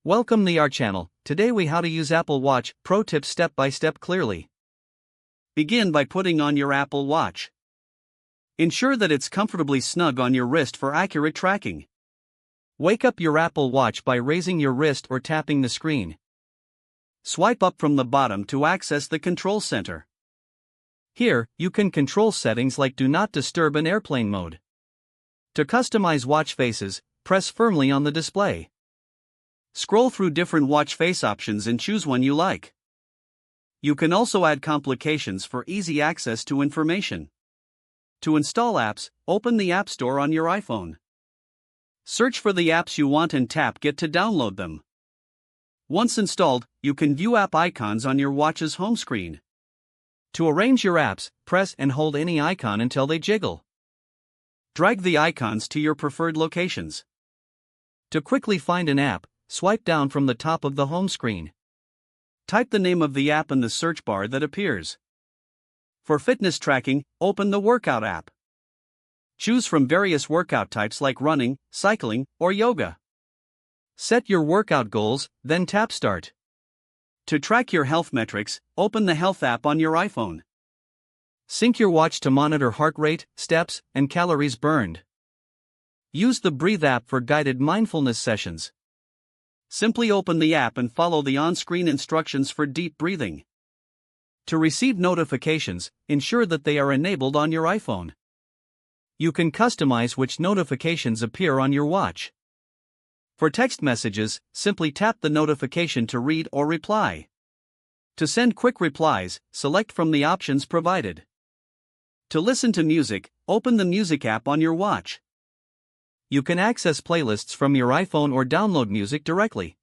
Welcome to our channel. Today we how to use Apple Watch Pro tips step by step clearly. Begin by putting on your Apple Watch. Ensure that it's comfortably snug on your wrist for accurate tracking. Wake up your Apple Watch by raising your wrist or tapping the screen. Swipe up from the bottom to access the control center. Here, you can control settings like Do Not Disturb and Airplane Mode. To customize watch faces, press firmly on the display. Scroll through different watch face options and choose one you like. You can also add complications for easy access to information. To install apps, open the App Store on your iPhone. Search for the apps you want and tap Get to download them. Once installed, you can view app icons on your watch's home screen. To arrange your apps, press and hold any icon until they jiggle. Drag the icons to your preferred locations. To quickly find an app, swipe down from the top of the home screen. Type the name of the app in the search bar that appears. For fitness tracking, open the Workout app. Choose from various workout types like running, cycling, or yoga. Set your workout goals, then tap Start. To track your health metrics, open the Health app on your iPhone. Sync your watch to monitor heart rate, steps, and calories burned. Use the Breathe app for guided mindfulness sessions. Simply open the app and follow the on-screen instructions for deep breathing. To receive notifications, ensure that they are enabled on your iPhone. You can customize which notifications appear on your watch. For text messages, simply tap the notification to read or reply. To send quick replies, select from the options provided. To listen to music, open the Music app on your watch. You can access playlists from your iPhone or download music directly.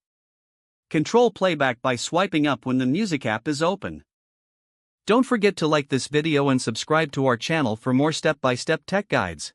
Control playback by swiping up when the Music app is open. Don't forget to like this video and subscribe to our channel for more step-by-step tech guides.